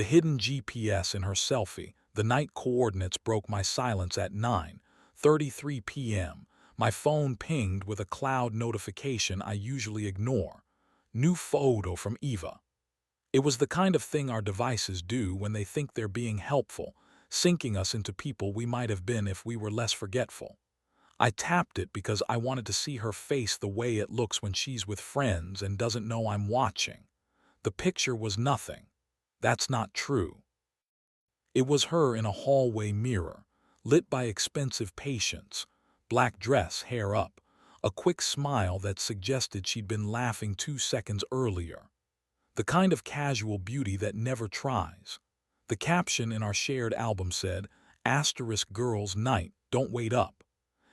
The hidden GPS in her selfie, the night coordinates broke my silence at 9:33 p.m. My phone pinged with a cloud notification I usually ignore. New photo from Eva. It was the kind of thing our devices do when they think they're being helpful, syncing us into people we might have been if we were less forgetful. I tapped it because I wanted to see her face the way it looks when she's with friends and doesn't know I'm watching. The picture was nothing. That's not true. It was her in a hallway mirror, lit by expensive patience, black dress, hair up, a quick smile that suggested she'd been laughing 2 seconds earlier. The kind of casual beauty that never tries. The caption in our shared album said, "Asterisk girls night, don't wait up."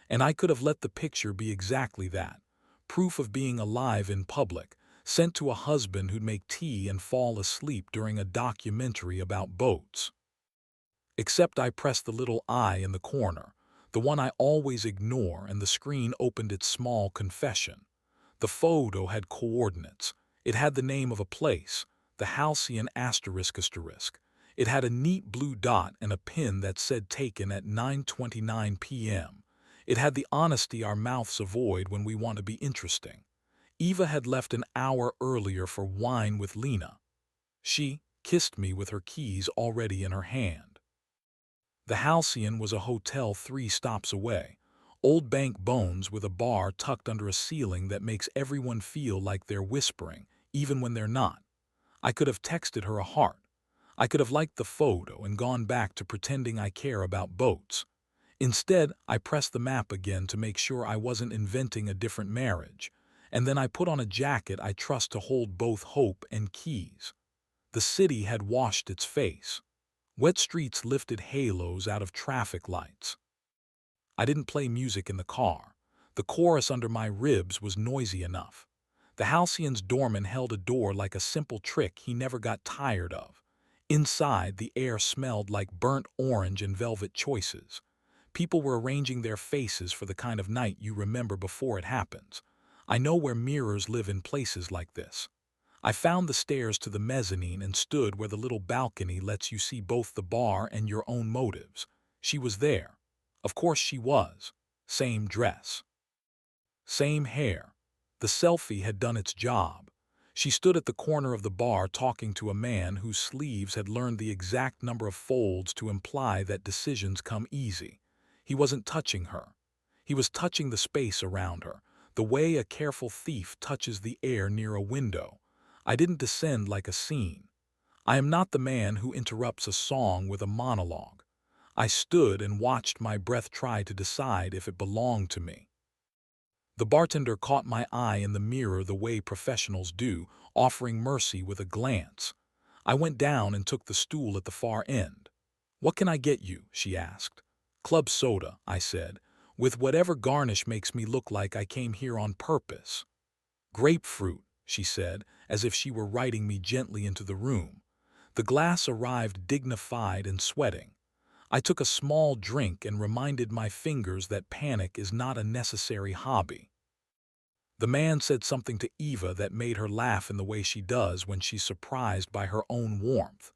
And I could have let the picture be exactly that. Proof of being alive in public, sent to a husband who'd make tea and fall asleep during a documentary about boats. Except I pressed the little I in the corner, the one I always ignore, and the screen opened its small confession. The photo had coordinates. It had the name of a place, the Halcyon asterisk asterisk. It had a neat blue dot and a pin that said taken at 9:29 p.m. It had the honesty our mouths avoid when we want to be interesting. Eva had left an hour earlier for wine with Lena. She kissed me with her keys already in her hand. The Halcyon was a hotel 3 stops away. Old bank bones with a bar tucked under a ceiling that makes everyone feel like they're whispering, even when they're not. I could have texted her a heart. I could have liked the photo and gone back to pretending I care about boats. Instead, I pressed the map again to make sure I wasn't inventing a different marriage, and then I put on a jacket I trust to hold both hope and keys. The city had washed its face. Wet streets lifted halos out of traffic lights. I didn't play music in the car. The chorus under my ribs was noisy enough. The Halcyon's doorman held a door like a simple trick he never got tired of. Inside, the air smelled like burnt orange and velvet choices. People were arranging their faces for the kind of night you remember before it happens. I know where mirrors live in places like this. I found the stairs to the mezzanine and stood where the little balcony lets you see both the bar and your own motives. She was there. Of course she was. Same dress. Same hair. The selfie had done its job. She stood at the corner of the bar talking to a man whose sleeves had learned the exact number of folds to imply that decisions come easy. He wasn't touching her. He was touching the space around her, the way a careful thief touches the air near a window. I didn't descend like a scene. I am not the man who interrupts a song with a monologue. I stood and watched my breath try to decide if it belonged to me. The bartender caught my eye in the mirror the way professionals do, offering mercy with a glance. I went down and took the stool at the far end. "What can I get you?" she asked. "Club soda," I said, "with whatever garnish makes me look like I came here on purpose." "Grapefruit," she said, as if she were writing me gently into the room. The glass arrived dignified and sweating. I took a small drink and reminded my fingers that panic is not a necessary hobby. The man said something to Eva that made her laugh in the way she does when she's surprised by her own warmth.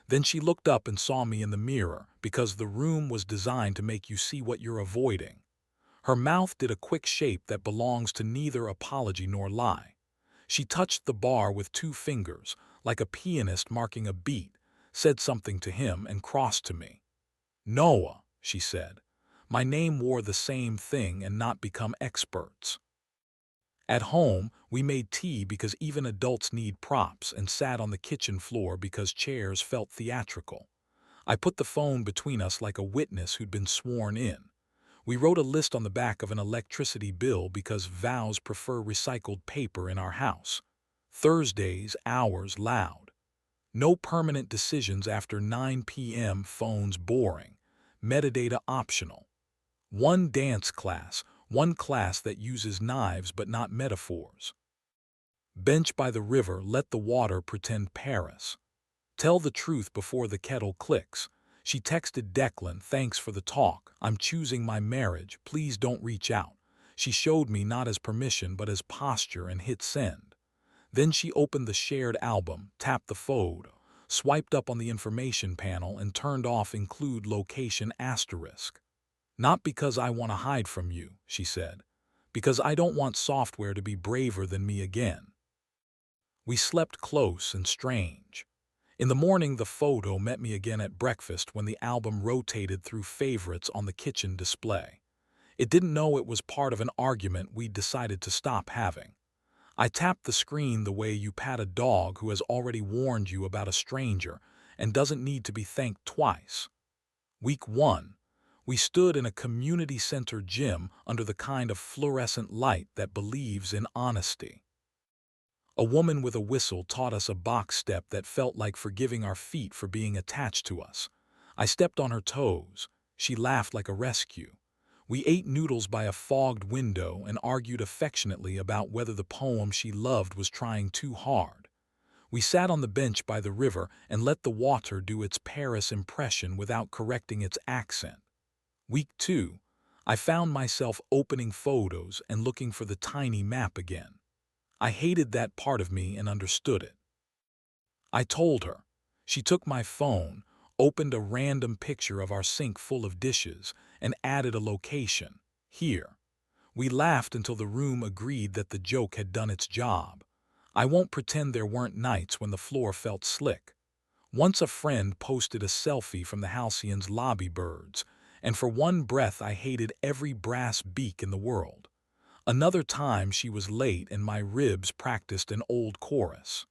Then she looked up and saw me in the mirror, because the room was designed to make you see what you're avoiding. Her mouth did a quick shape that belongs to neither apology nor lie. She touched the bar with 2 fingers, like a pianist marking a beat, said something to him, and crossed to me. "Noah," she said. My name wore the same thing and not become experts. At home, we made tea because even adults need props, and sat on the kitchen floor because chairs felt theatrical. I put the phone between us like a witness who'd been sworn in. We wrote a list on the back of an electricity bill because vows prefer recycled paper in our house. Thursdays, hours loud. No permanent decisions after 9 p.m. Phones boring. Metadata optional. One dance class, one class that uses knives but not metaphors. Bench by the river, let the water pretend Paris. Tell the truth before the kettle clicks. She texted Declan, "Thanks for the talk. I'm choosing my marriage. Please don't reach out." She showed me not as permission but as posture and hit send. Then she opened the shared album, tapped the photo, swiped up on the information panel and turned off include location asterisk. Not because I want to hide from you, she said. Because I don't want software to be braver than me again. We slept close and strange. In the morning, the photo met me again at breakfast when the album rotated through favorites on the kitchen display. It didn't know it was part of an argument we'd decided to stop having. I tapped the screen the way you pat a dog who has already warned you about a stranger and doesn't need to be thanked twice. Week 1. We stood in a community center gym under the kind of fluorescent light that believes in honesty. A woman with a whistle taught us a box step that felt like forgiving our feet for being attached to us. I stepped on her toes. She laughed like a rescue. We ate noodles by a fogged window and argued affectionately about whether the poem she loved was trying too hard. We sat on the bench by the river and let the water do its Paris impression without correcting its accent. Week 2, I found myself opening photos and looking for the tiny map again. I hated that part of me and understood it. I told her. She took my phone, opened a random picture of our sink full of dishes, and added a location. Here. We laughed until the room agreed that the joke had done its job. I won't pretend there weren't nights when the floor felt slick. Once a friend posted a selfie from the Halcyon's lobby birds, and for one breath I hated every brass beak in the world. Another time she was late and my ribs practiced an old chorus.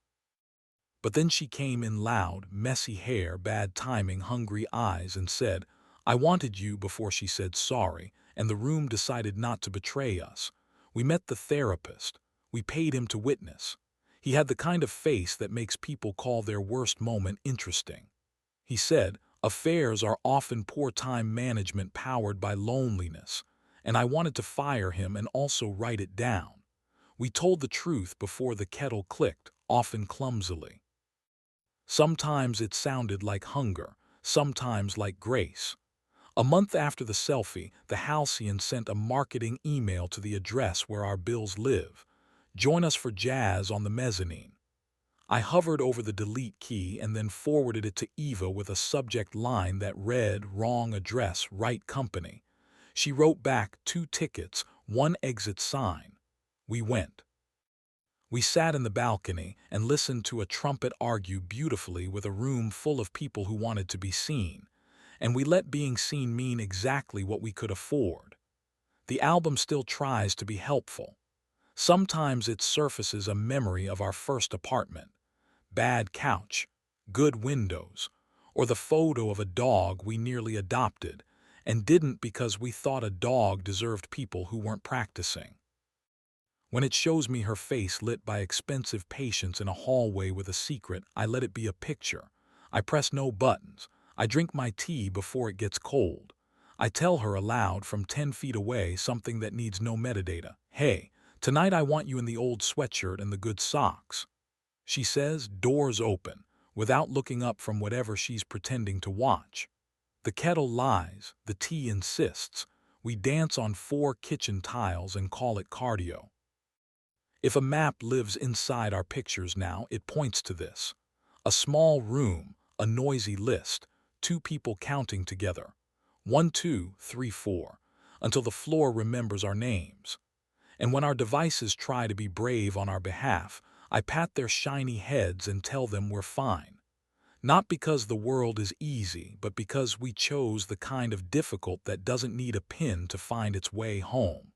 But then she came in loud, messy hair, bad timing, hungry eyes, and said, "I wanted you," before she said sorry, and the room decided not to betray us. We met the therapist. We paid him to witness. He had the kind of face that makes people call their worst moment interesting. He said, affairs are often poor time management powered by loneliness, and I wanted to fire him and also write it down. We told the truth before the kettle clicked, often clumsily. Sometimes it sounded like hunger, sometimes like grace. A month after the selfie, the Halcyon sent a marketing email to the address where our bills live. Join us for jazz on the mezzanine. I hovered over the delete key and then forwarded it to Eva with a subject line that read, "Wrong address, right company." She wrote back, 2 tickets, 1 exit sign. We went. We sat in the balcony and listened to a trumpet argue beautifully with a room full of people who wanted to be seen, and we let being seen mean exactly what we could afford. The album still tries to be helpful. Sometimes it surfaces a memory of our first apartment, bad couch, good windows, or the photo of a dog we nearly adopted and didn't because we thought a dog deserved people who weren't practicing. When it shows me her face lit by expensive patience in a hallway with a secret, I let it be a picture. I press no buttons. I drink my tea before it gets cold. I tell her aloud from 10 feet away something that needs no metadata. "Hey, tonight I want you in the old sweatshirt and the good socks." She says, doors open, without looking up from whatever she's pretending to watch. The kettle lies, the tea insists. We dance on 4 kitchen tiles and call it cardio. If a map lives inside our pictures now, it points to this. A small room, a noisy list, 2 people counting together. 1, 2, 3, 4, until the floor remembers our names. And when our devices try to be brave on our behalf, I pat their shiny heads and tell them we're fine. Not because the world is easy, but because we chose the kind of difficult that doesn't need a pin to find its way home.